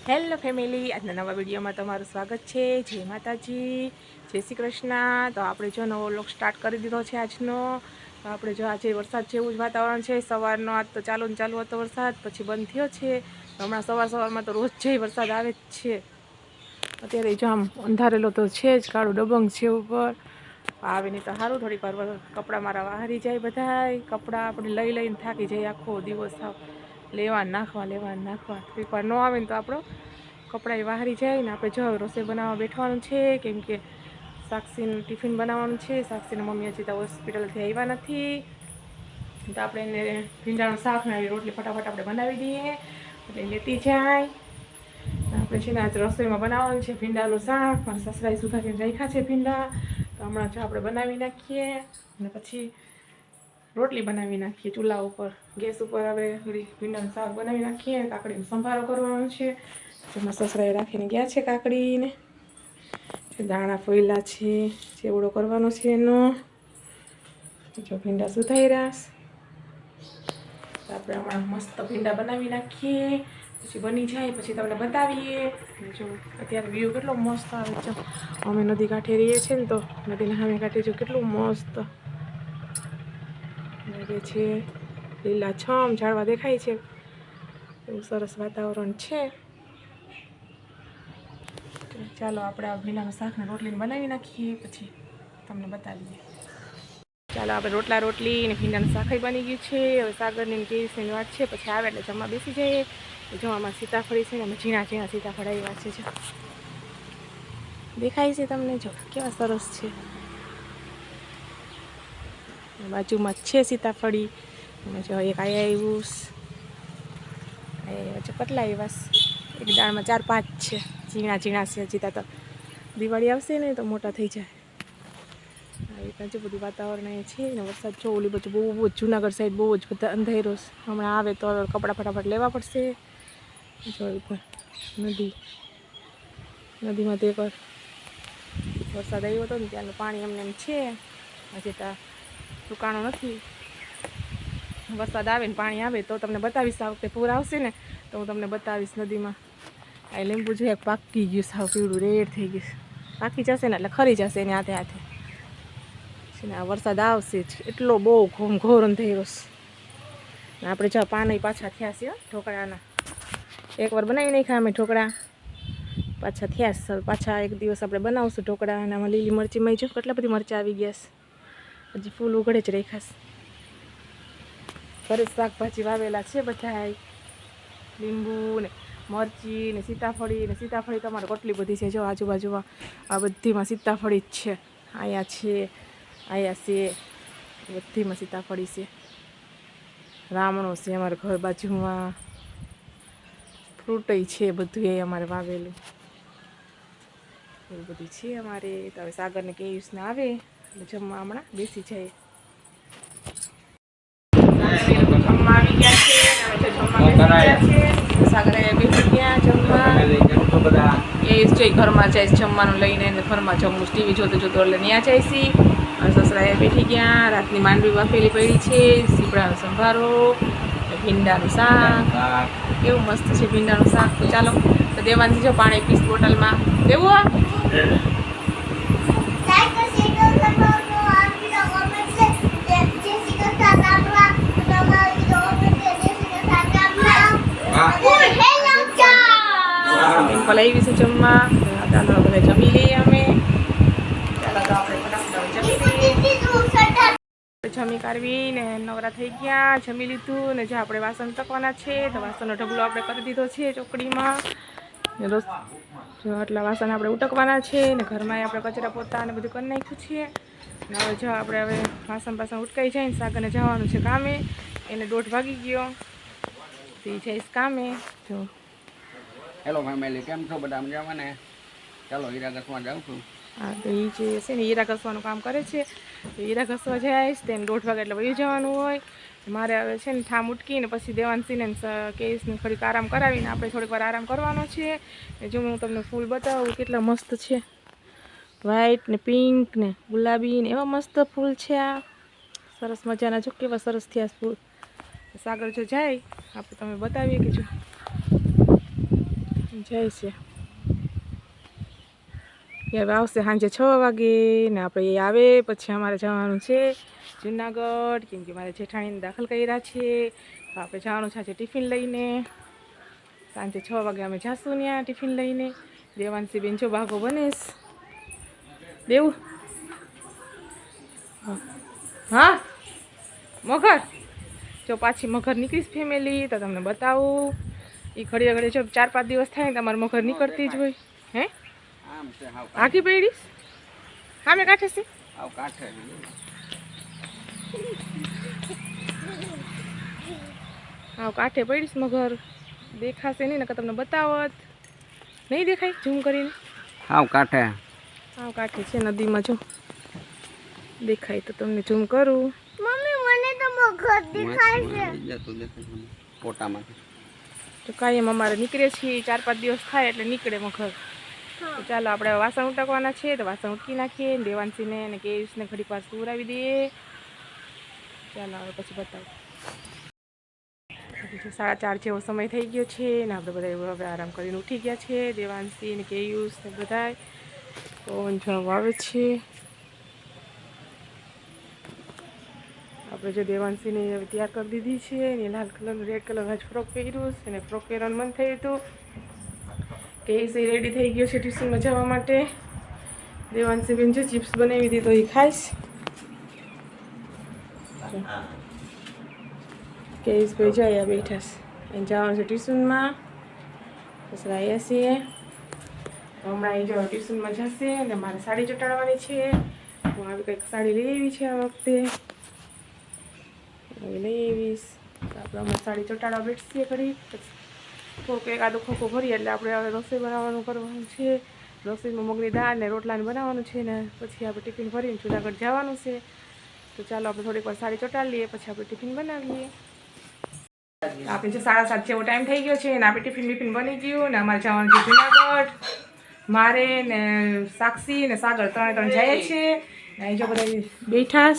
Hello family, આજના નવા વિડીયોમાં તમારું સ્વાગત છે। જય માતાજી, જય શ્રી કૃષ્ણ। તો આપણે જો નવો વ્લોગ સ્ટાર્ટ કરી દીધો છે આજનો। તો આપણે જો આજે વરસાદ જેવું જ વાતાવરણ છે। સવારનો આજ તો ચાલુ ને ચાલુ હતો વરસાદ, પછી બંધ થયો છે। હમણાં સવારમાં તો રોજ જે વરસાદ આવે જ છે। અત્યારે જો આમ અંધારેલો તો છે જ, કાળું ડબંગ છે ઉપર। આવે નહીં તો સારું, થોડીક વાર કપડાં મારા વાહરી જાય બધાય। કપડાં આપણે લઈ લઈને થાકી જાય આખો દિવસ, લેવા નાખવા થોડીક વાર ન આવે ને તો આપણો કપડાં વાહરી જાય ને। આપણે જો રસોઈ બનાવવા બેઠવાનું છે, કેમ કે સાક્ષીનું ટિફિન બનાવવાનું છે। સાક્ષીના મમ્મી હજી તો હોસ્પિટલથી આવ્યા નથી, તો આપણે એને ભીંડાનું શાક ને રોટલી ફટાફટ આપણે બનાવી દઈએ એટલે લેતી જાય। આપણે છે ને આજ રસોઈમાં બનાવવાનું છે ભીંડાનું શાક। મારા સસરાએ સુધારીને રાખ્યા છે ભીંડા, તો હમણાં જો આપણે બનાવી નાખીએ અને પછી રોટલી બનાવી નાખીએ ચૂલા ઉપર। ગેસ ઉપર આપણે ભીંડાનું શાક બનાવી નાખીએ। કાકડીનો સંભારો કરવાનો છે, જેમાં સસરાએ રાખીને ગયા છે કાકડીને। દાણા ફોયલા છે, ચેવડો કરવાનો છે એનો। જો ભીંડા સુધાર્યા, તો આપણે હમણાં મસ્ત ભીંડા બનાવી નાખીએ, પછી બની જાય પછી તમને બતાવીએ। જો અત્યારે વ્યૂ કેટલો મસ્ત આવે છે। અમે નદી કાંઠે રહીએ છીએ ને, તો નદીના સામે કાંઠે જો કેટલું મસ્ત લાગે છે। લીલાછમ ઝાડવા દેખાય છે, એવું સરસ વાતાવરણ છે। ચાલો આપણે આ ભીંડાનું શાક ને રોટલીને બનાવી નાખીએ, પછી તમને બતાવીએ। ચાલો આપણે રોટલી ને ભીંડાનું શાક બની ગયું છે। હવે સાગરની કેસની વાત છે, પછી આવે એટલે જમવા બેસી જઈએ। જો આમાં સીતાફળી છે ને, અમે ઝીણા ઝીણા સીતાફળ આવ્યા છે। જો દેખાય છે તમને, જો કેવા સરસ છે। બાજુમાં છે સીતાફળી, જો એક આવ્યું છે, કેટલા આવ્યા, એક દાળમાં 4-5 છે, ઝીણા ઝીણા છે। હજી તો દિવાળી આવશે ને તો મોટા થઈ જાય। આવી રીતના જો બધું વાતાવરણ એ છે ને, વરસાદ જો ઓલી બધું બહુ જ જુનાગઢ સાઈડ બહુ જ બધા અંધારો, હમણાં આવે તો કપડાં ફટાફટ લેવા પડશે। જો નદીમાં તો એકવાર વરસાદ આવ્યો હતો ને ત્યાંનું પાણી એમને એમ છે, હજી તો સુકાણું નથી। વરસાદ આવે ને પાણી આવે તો તમને બતાવીશ। આ વખતે પૂર આવશે ને તો હું તમને બતાવીશ નદીમાં। આ લીંબુ જોઈએ પાકી ગયું, સાવ પીળું રેડ થઈ ગયું, પાકી જશે ને એટલે ખરી જશે એની હાથે હાથે છે ને। આ વરસાદ આવશે જ, એટલો બહુ ઘોર અંધેરો છે। આપણે જો પાણી પાછા થયા છે ઢોકળાના, એકવાર બનાવી નાખ્યા અમે ઢોકળા, પાછા થયા છે। પાછા એક દિવસ આપણે બનાવશું ઢોકળા, અને આમાં લીલી મરચીમાં જો કેટલા બધી મરચાં આવી ગયા છે, હજી ફૂલ ઉઘડે જ રાખાશ। ઘરે શાકભાજી વાવેલા છે બધા, લીંબુ ને મરચી ને સીતાફળી તમારે કેટલી બધી છે। જો આજુબાજુમાં આ બધીમાં સીતાફળી જ છે, આયા છે બધીમાં સીતાફળી છે। રામણો છે અમારા ઘર બાજુમાં, ફ્રૂટય છે, બધું એ અમારે વાવેલું એવું બધું છે અમારે। તો હવે સાગરને કેયુસ ને આવે એટલે જમવા હમણાં બેસી જાય। જમવા આવી ગયા છે, સાગરે બેસી ગયા જમવા। કેયુસ જોઈ ઘરમાં જાય જમવાનું લઈને, ઘરમાં જમવું ટીવી જોતું જોતું એટલે ત્યાં જાય છે। સસરાએ બેઠી ગયા, રાતની માંડવી બાફેલી પડી છે, સીપડાનો સંભારો, ભીંડાનું શાક, કેવું મસ્ત છે ભીંડાનું શાક। તો ચાલો તો દેવાનથી જો પાણી પીસ બોટલમાં દેવું। સિમ્પલ આવી છે જમવા, ચાલો બધા જમી લઈએ અમે। ચાલો તો આપણે ફટાફટ જમી કાઢવીને નવરા થઈ ગયા, જમી લીધું ને જો આપણે વાસણ તકવાના છે, તો વાસણનો ઢગલો આપણે કરી દીધો છે ચોકડીમાં। આટલા વાસણ આપણે ઉટકવાના છે ને, ઘરમાં આપણે કચરા પોતા ને બધું કરી નાખ્યું છે ને। હવે જો આપણે વાસણ ઉટકાઈ જાય ને, સાગરને જવાનું છે કામે, એને 1:30 વાગી ગયો, તો એ જઈશ કામે। જો હેલો ફેમિલી, કેમ છો બધા મજામાં ને? ચાલો હીરા ઘસવા જાઉં છું। હા, તો એ જે છે ને હીરા ઘસવાનું કામ કરે છે, તો હીરા ઘસવા જઈશ તેને 1:30 વાગે એટલે વયું જવાનું હોય। મારે હવે છે ને ઠામ ઉટકીને પછી દેવાંશીને કેસને થોડીક આરામ કરાવીને આપણે થોડીક વાર આરામ કરવાનો છે। જો હું તમને ફૂલ બતાવું કેટલા મસ્ત છે, વ્હાઈટ ને પિંક ને ગુલાબી ને એવા મસ્ત ફૂલ છે। આ સરસ મજાના જો કેવા સરસ થયા ફૂલ। સાગર જો જાય આપણે તમે બતાવીએ કે જો જાય છે એ હવે આવશે સાંજે 6 વાગે ને આપણે એ આવે પછી અમારે જવાનું છે જુનાગઢ, કેમ કે મારે જેઠાણીને દાખલ કર્યા છે તો આપણે જવાનું છે આજે ટિફિન લઈને. સાંજે 6 વાગે અમે જાશું ત્યાં ટિફિન લઈને. દેવાંશી બેન જો ભાગો બનેશ દેવું. હા મગર જો પાછી મગર નીકળીશ ફેમિલી તો તમને બતાવું. એ ઘડીએ ઘડીએ જો 4-5 દિવસ થાય ને તમારે મગર નીકળતી જ હોય. હે આમ છે હાવ આખી પડીશ હા મેં કાંઠે છે હાવ કાંઠે. હા કાંઠે પડીશ મગર દેખાશે નહીં ને તમને બતાવત નહીં દેખાય ઝૂમ કરીને. હાવ કાંઠે. હા કાંઠે છે નદીમાં જો દેખાય તો તમને ઝૂમ કરું. મમ્મી મને તો મગર દેખાય છે ફોટામાંથી તો કાયમ અમારે નીકળે છીએ 4-5 દિવસ થાય એટલે નીકળે મગર. તો ચાલો આપણે વાસણ ઉટકવાના છે તો વાસણ ઉટકી નાખીએ. દેવાંશીને અને કેયુષને ઘડીક વાર સુવડાવી દઈએ. ચાલો હવે પછી બતાવું. 4:30 જેવો સમય થઈ ગયો છે ને આપણે બધા હવે આરામ કરીને ઉઠી ગયા છે. દેવાંશી ને કેયુષ ને બધા પવન જવા આવે છે. આપણે જો દેવાંશીને હવે તૈયાર કરી દીધી છે ને લાલ કલરનું રેડ કલર આજ ફ્રોક પહેર્યું છે અને ફ્રોક પહેરવાનું મન થયું હતું. કેયુષ રેડી થઈ ગયો છે ટ્યુશનમાં જવા માટે. દેવાંશી બેન જો ચિપ્સ બનાવી દીધી તો એ ખાઈશ. કેયુષભાઈ જાય બેઠા છે એને જવાનું છે ટ્યુશનમાં. પછી આવ્યા છીએ હમણાં એ જો ટ્યુશનમાં જશે અને મારે સાડી ચોંટાડવાની છે. હું આવી કંઈક સાડી લઈ આવી છે આ વખતે હવે લઈ આવીશ. તો આપણે હમણાં સાડી ચોંટાડવા બેઠીએ ઘડી થોડુંક એકાદું ખોખું ભરીએ એટલે આપણે હવે રસોઈ બનાવવાનું કરવાનું છે. રસોઈમાં મગની દાળ ને રોટલાને બનાવવાનું છે ને પછી આપણે ટિફિન ભરીને જુનાગઢ જવાનું છે. તો ચાલો આપણે થોડીક વાર સાડી ચોંટાડી લઈએ પછી આપણે ટિફિન બનાવીએ. આપણે જે 7:30 જેવો ટાઈમ થઈ ગયો છે ને આપણે ટિફિન બની ગયું ને અમારે જવાનું છે જુનાગઢ. મારે ને સાક્ષી ને સાગર ત્રણે જાય છે ને અહીં જો બધા બેઠા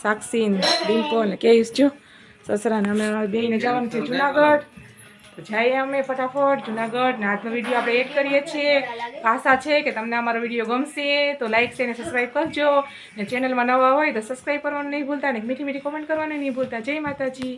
સાક્ષી ને ડિમ્પો ને કેયુષ જો સસરા ને અમે બેને જવાનું છે જુનાગઢ. તો જઈએ અમે ફટાફટ જુનાગઢ ને આજનો વિડીયો આપણે એડ કરીએ છીએ. આશા છે કે તમને અમારો વિડીયો ગમશે તો લાઈક છે ને સબસ્ક્રાઈબ કરજો ને ચેનલમાં નવા હોય તો સબસ્ક્રાઈબ કરવાનું નહીં ભૂલતા ને મીઠી મીઠી કોમેન્ટ કરવાનું નહીં ભૂલતા. જય માતાજી.